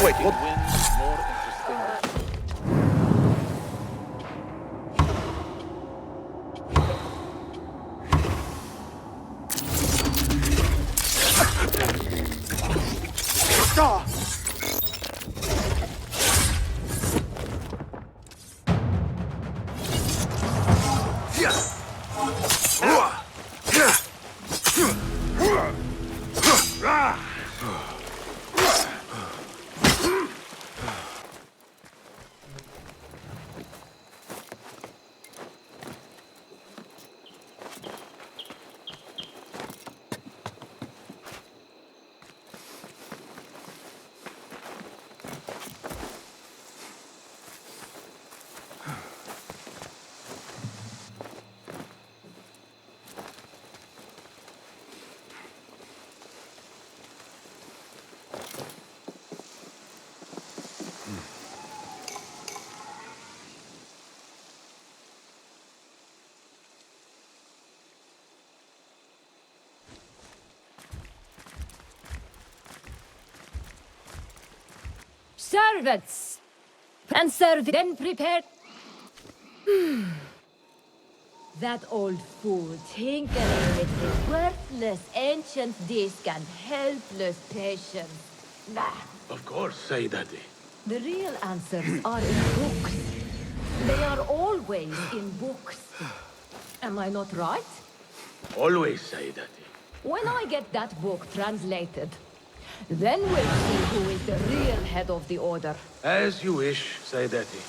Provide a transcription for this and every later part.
Wait, what? Wins more interesting. Servants! And serve then prepared. That old fool tinkering with his worthless ancient disc and helpless patience. Nah. Of course, say daddy. The real answers are in books. They are always in books. Am I not right? Always say daddy. When I get that book translated, then we'll see who is the real head of the Order. As you wish, say daddy.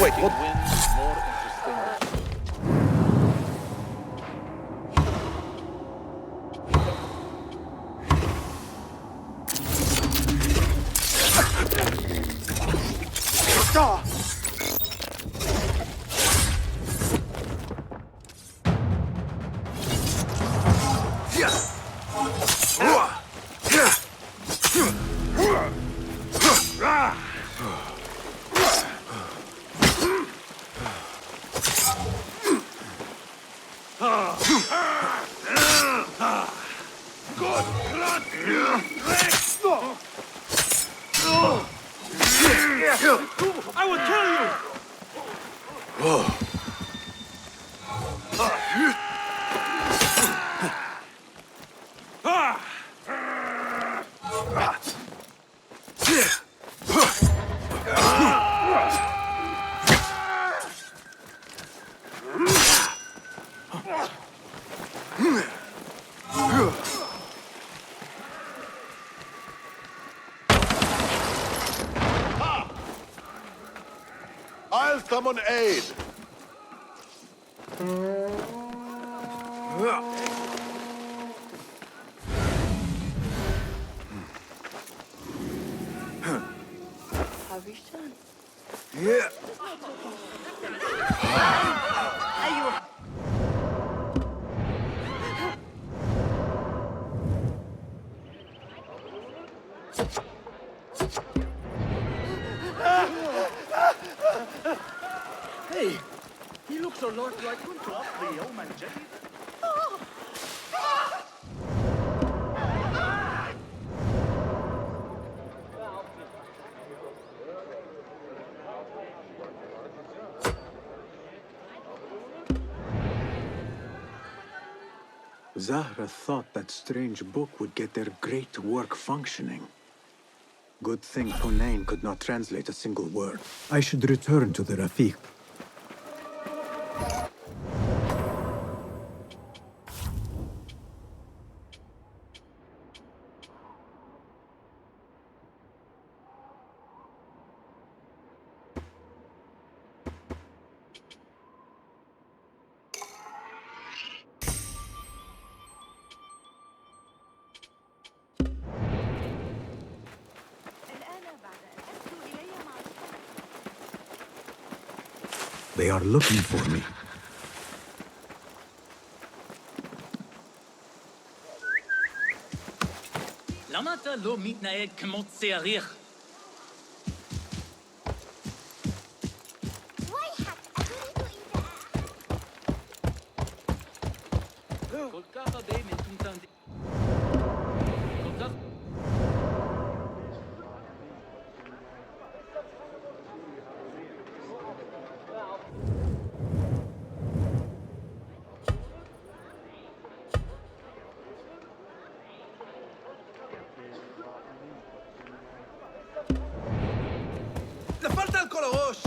Wait, what? Wins more interesting. I will kill you! I'll summon aid. Have you done? Yeah. Hey, he looks a lot like Kuntu Afri, oh man, Jay. Zahra thought that strange book would get their great work functioning. Good thing Hunain could not translate a single word. I should return to the Rafiq. They are looking for me. למה אתה לא מתנהג כמו צריך? כל כך הרבה מטומטם... כל כך... נפלת על כל הראש!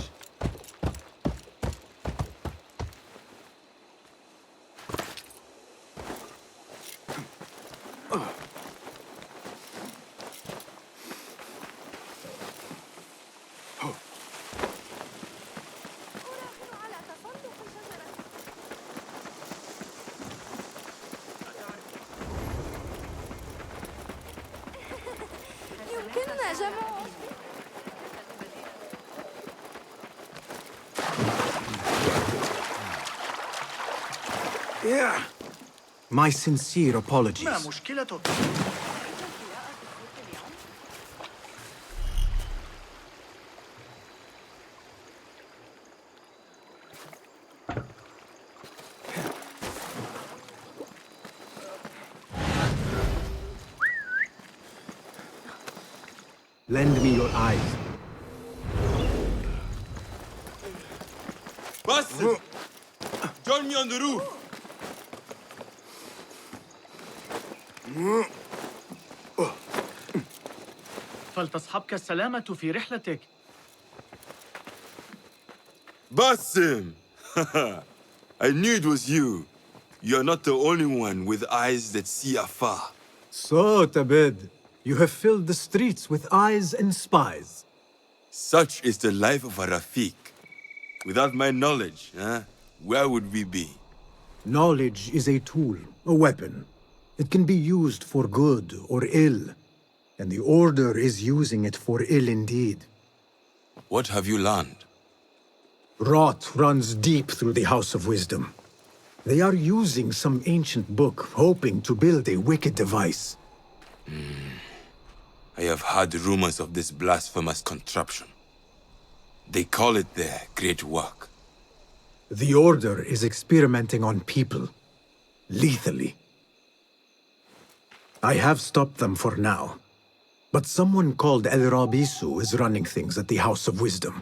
يمكننا جمع My sincere apologies. ما مشكلتك؟ Lend me your eyes. Bastard! Join me on the roof! فلتصحبك السلامة في رحلتك. Basim! I knew it was you. You're not the only one with eyes that see afar. So, Tabid, you have filled the streets with eyes and spies. Such is the life of a Rafiq. Without my knowledge, where would we be? Knowledge is a tool, a weapon. It can be used for good or ill, and the Order is using it for ill indeed. What have you learned? Rot runs deep through the House of Wisdom. They are using some ancient book, hoping to build a wicked device. I have heard rumors of this blasphemous contraption. They call it their great work. The Order is experimenting on people, lethally. I have stopped them for now, but someone called El Rabisu is running things at the House of Wisdom.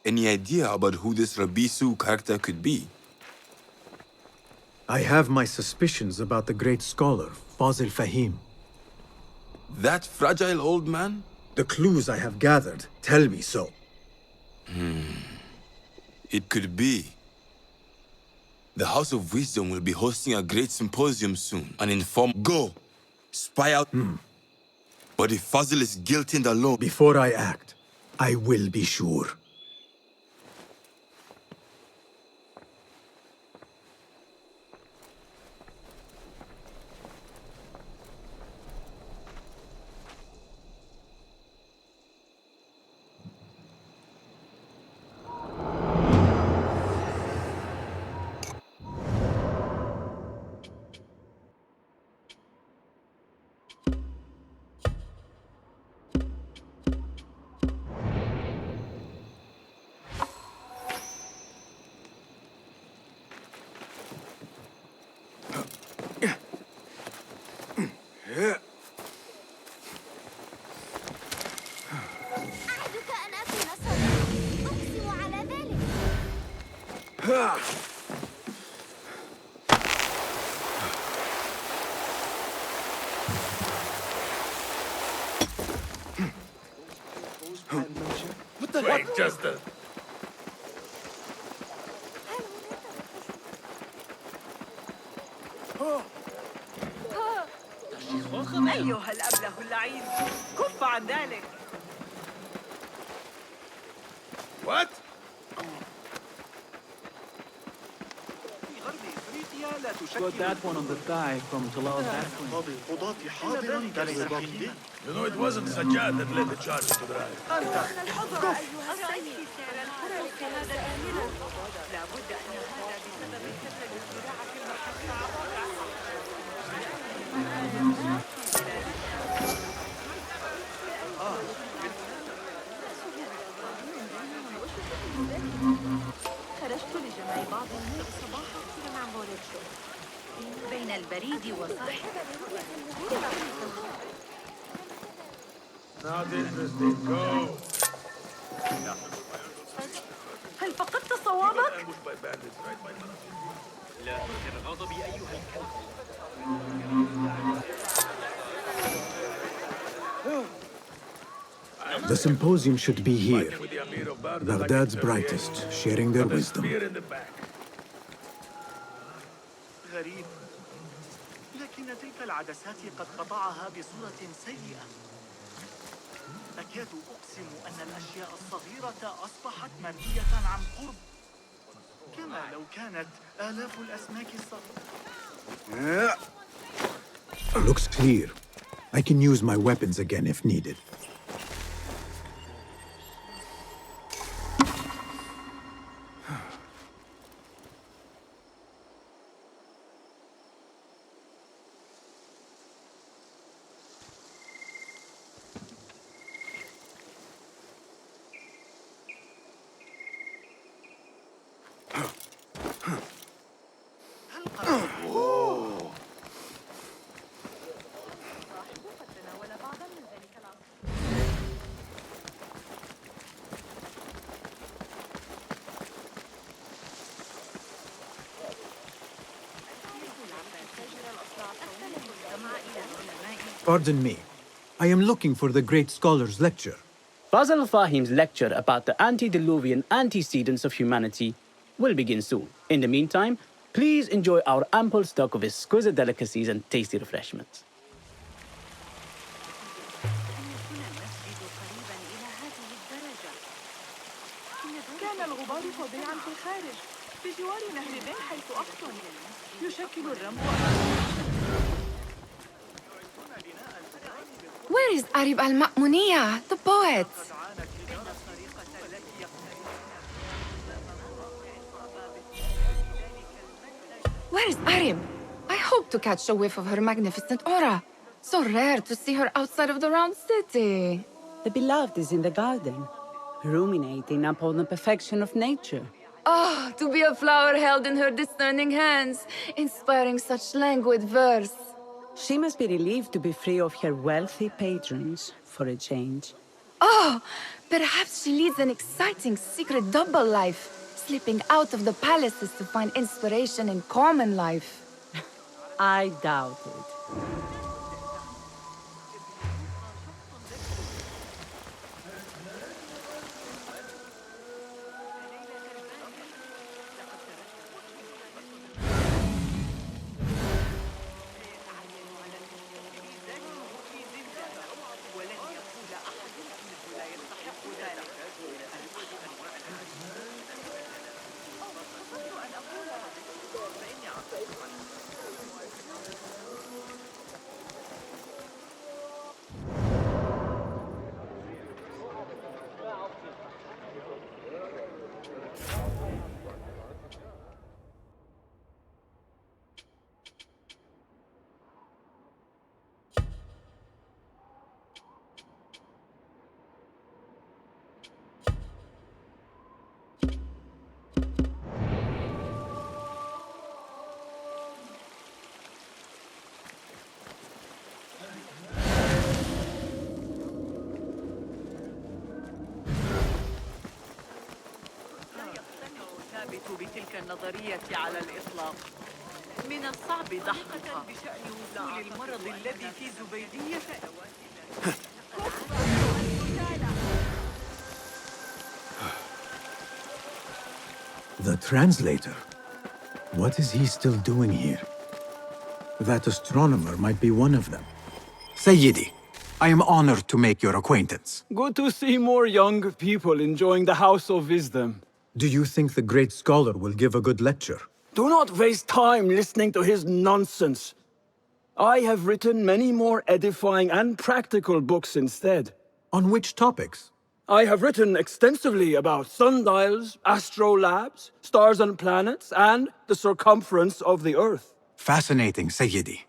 Any idea about who this Rabisu character could be? I have my suspicions about the great scholar, Fazil Fahim. That fragile old man? The clues I have gathered tell me so. It could be. The House of Wisdom will be hosting a great symposium soon. And inform... Go! Spy out... But if Fazil is guilty and alone... Before I act, I will be sure. أعدك أن أكون صادقا أقسم على ذلك Wait, just a... أيها الأبله اللعين كف عن ذلك What? في غرب إفريقيا لا تشكل Got that one on the thigh from Talal's background. خطاب القضاة حاضرا دار الساحلين You know, it wasn't Sajjad that led the charge to the rally. أنت كف. السيد سعر الحرس في هذا الآونة. لابد أن هذا بسبب كسل الزراعة في المرحلة الرابعة. خرجت لجمع بعض الناس صباحا مع موريتشو بين البريد وصاحبه. Not interesting. Go. هل فقدت صوابك؟ Ambushed by bandits, right, my man? لا تثر غضبي أيها الكلب. The symposium should be here. With the Amir of Barda, Baghdad's brightest, sharing their wisdom. spear in the back. غريب. لكن تلك العدسات قد قطعها بصورة سيئة. أكاد أقسم أن الأشياء الصغيرة أصبحت مرئية عن قرب، كما لو كانت آلاف الأسماك الصغيرة. Looks clear. I can use my weapons again if needed. Pardon me. I am looking for the great scholar's lecture. Basil Fahim's lecture about the antediluvian antecedents of humanity will begin soon. In the meantime, please enjoy our ample stock of exquisite delicacies and tasty refreshments. كان الغبار فظيعا في الخارج بجوار نهر بن حيث أقطن يشكل الرمل. Where is Arib al-Ma'muniyah, the poet? Where is Arib? I hope to catch a whiff of her magnificent aura. So rare to see her outside of the round city. The beloved is in the garden, ruminating upon the perfection of nature. Oh, to be a flower held in her discerning hands, inspiring such languid verse. She must be relieved to be free of her wealthy patrons for a change. Oh, perhaps she leads an exciting secret double life, slipping out of the palaces to find inspiration in common life. I doubt it. بتلك النظرية على الإطلاق. من الصعب دحضها بشأن وصول المرض الذي في زبيدية. The translator? What is he still doing here? That astronomer might be one of them. Sayyidi, I am honored to make your acquaintance. Good to see more young people enjoying the House of Wisdom. Do you think the great scholar will give a good lecture? Do not waste time listening to his nonsense. I have written many more edifying and practical books instead. On which topics? I have written extensively about sundials, astrolabes, stars and planets, and the circumference of the Earth. Fascinating, Sayyidi.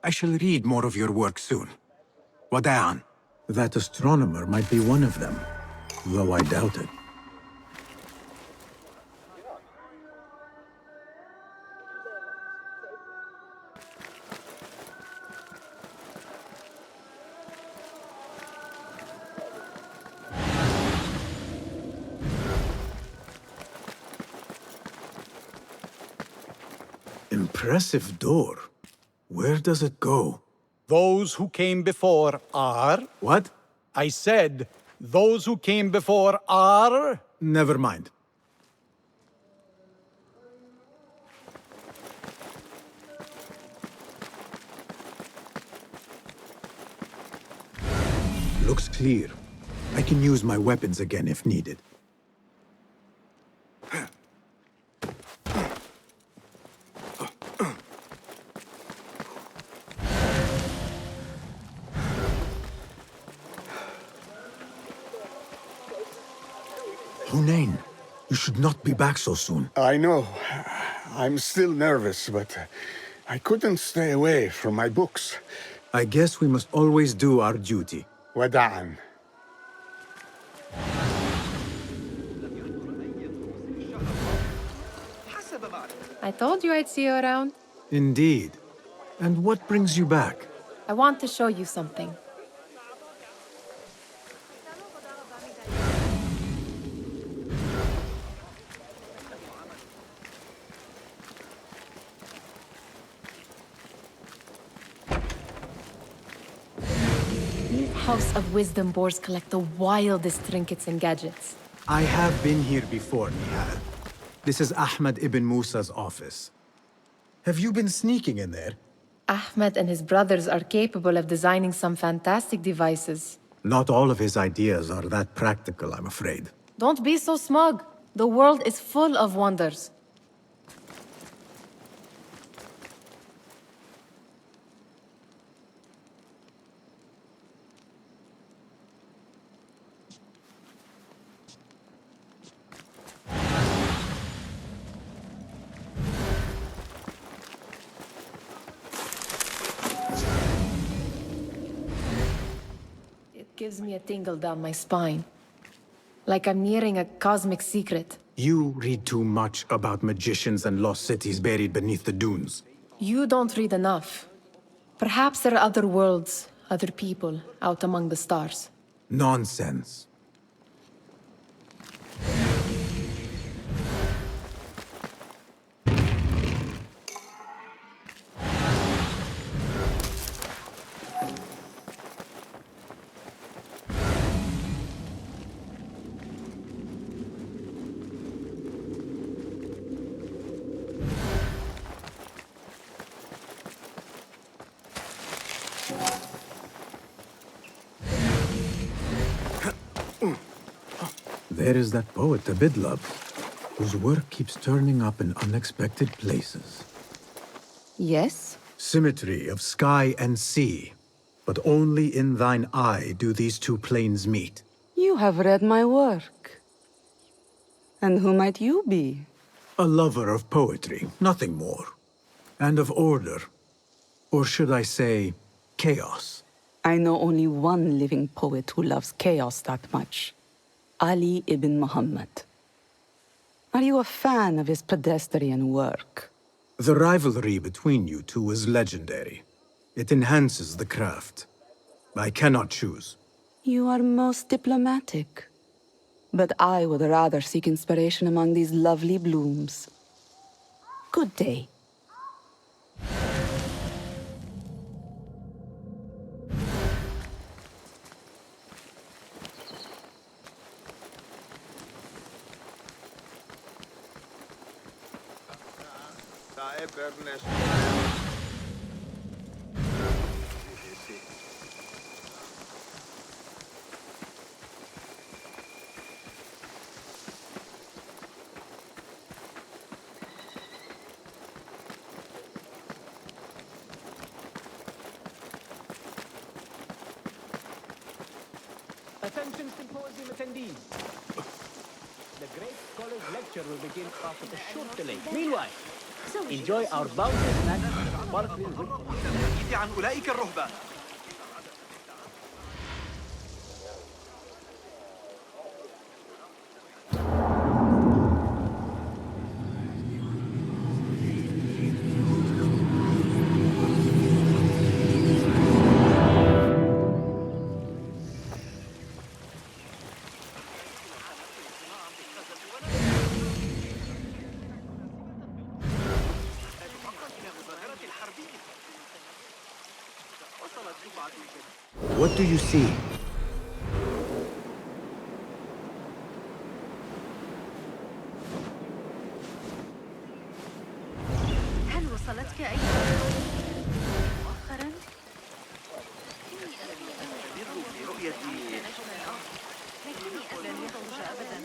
I shall read more of your work soon. Wada'an. That astronomer might be one of them, though I doubt it. Impressive door. Where does it go? Those who came before are... What? I said, those who came before are... Never mind. Looks clear. I can use my weapons again if needed. Hunain, you should not be back so soon. I know. I'm still nervous, but I couldn't stay away from my books. I guess we must always do our duty. Wada'an. I told you I'd see you around. Indeed. And what brings you back? I want to show you something. These House of Wisdom boars collect the wildest trinkets and gadgets. I have been here before, Nihal. This is Ahmed ibn Musa's office. Have you been sneaking in there? Ahmed and his brothers are capable of designing some fantastic devices. Not all of his ideas are that practical, I'm afraid. Don't be so smug. The world is full of wonders. It gives me a tingle down my spine. Like I'm nearing a cosmic secret. You read too much about magicians and lost cities buried beneath the dunes. You don't read enough. Perhaps there are other worlds, other people, out among the stars. Nonsense. There is that poet Abidlab, whose work keeps turning up in unexpected places. Yes? Symmetry of sky and sea, but only in thine eye do these two planes meet. You have read my work. And who might you be? A lover of poetry, nothing more. And of order. Or should I say, chaos. I know only one living poet who loves chaos that much. Ali ibn Muhammad. Are you a fan of his pedestrian work? The rivalry between you two is legendary. It enhances the craft. I cannot choose. You are most diplomatic. But I would rather seek inspiration among these lovely blooms. Good day. Attention symposium attendees. The great scholar's lecture will begin after a short delay. Meanwhile, enjoy our bounty snacks and sparkling drink. عن أولئك الرهبان. What do you see? هل وصلتك أي مؤخرا؟ لن يخرج أبدا.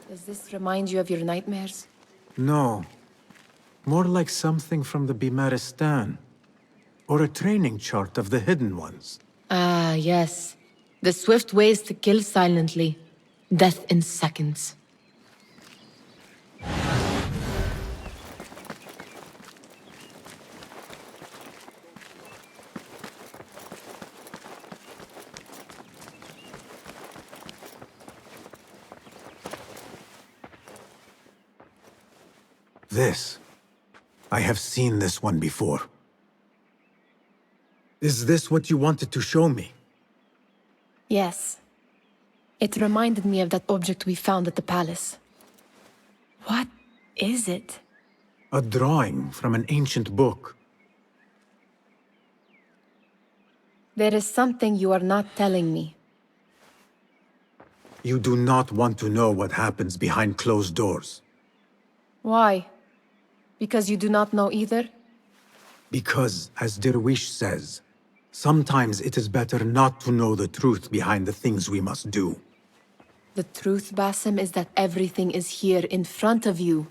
Does this remind you of your nightmares? No. More like something from the Bimaristan. Or a training chart of the Hidden Ones. Ah, yes. The swift ways to kill silently. Death in seconds. This. I have seen this one before. Is this what you wanted to show me? Yes. It reminded me of that object we found at the palace. What is it? A drawing from an ancient book. There is something you are not telling me. You do not want to know what happens behind closed doors. Why? Because you do not know either? Because, as Derwish says, sometimes it is better not to know the truth behind the things we must do. The truth, Basim, is that everything is here in front of you.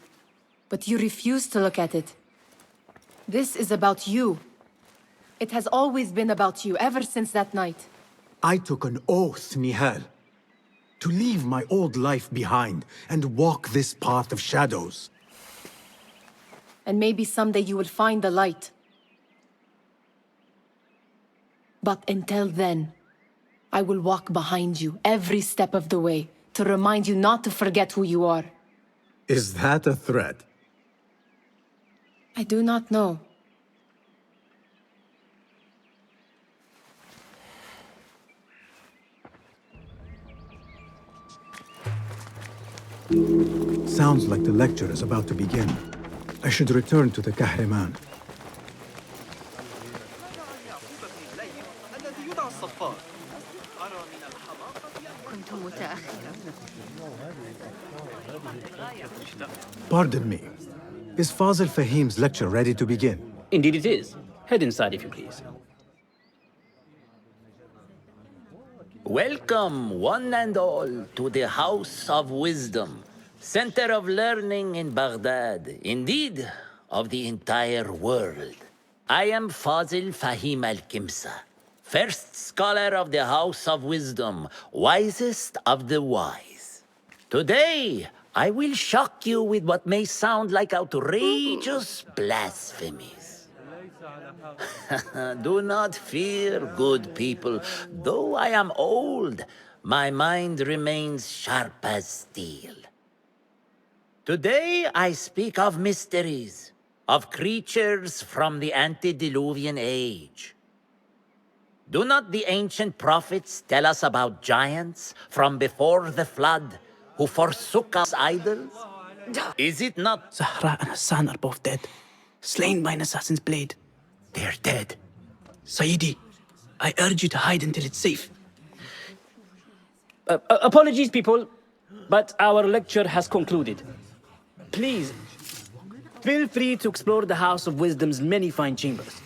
But you refuse to look at it. This is about you. It has always been about you, ever since that night. I took an oath, Nihal, to leave my old life behind and walk this path of shadows. And maybe someday you will find the light. But until then, I will walk behind you every step of the way to remind you not to forget who you are. Is that a threat? I do not know. Sounds like the lecture is about to begin. I should return to the Kahraman. كنت متأخرا. Pardon me. Is Fazil Fahim's lecture ready to begin? Indeed it is. Head inside if you please. Welcome, one and all, to the House of Wisdom, center of learning in Baghdad, indeed, of the entire world. I am Fazil Fahim al-Kimsa, first scholar of the House of Wisdom, wisest of the wise. Today, I will shock you with what may sound like outrageous blasphemies. Do not fear, good people. Though I am old, my mind remains sharp as steel. Today I speak of mysteries, of creatures from the antediluvian age. Do not the ancient prophets tell us about giants from before the flood who forsook us idols? Is it not? Zahra and Hassan are both dead, slain by an assassin's blade. They're dead. Sayyidi, I urge you to hide until it's safe. Apologies, people, but our lecture has concluded. Please, feel free to explore the House of Wisdom's many fine chambers.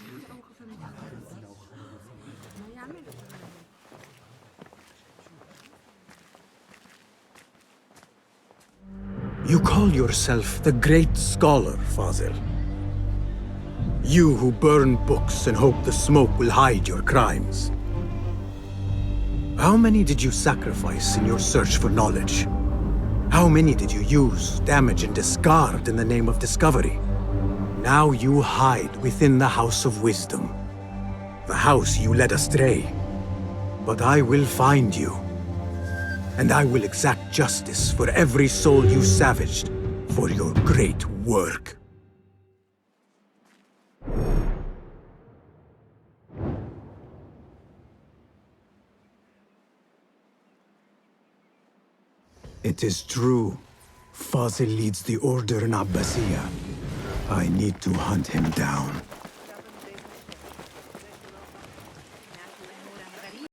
You call yourself the great scholar, Fazil. You who burn books and hope the smoke will hide your crimes. How many did you sacrifice in your search for knowledge? How many did you use, damage, and discard in the name of discovery? Now you hide within the House of Wisdom, the house you led astray. But I will find you, and I will exact justice for every soul you savaged for your great work. It is true. Fazil leads the order in Abbasiyah. I need to hunt him down.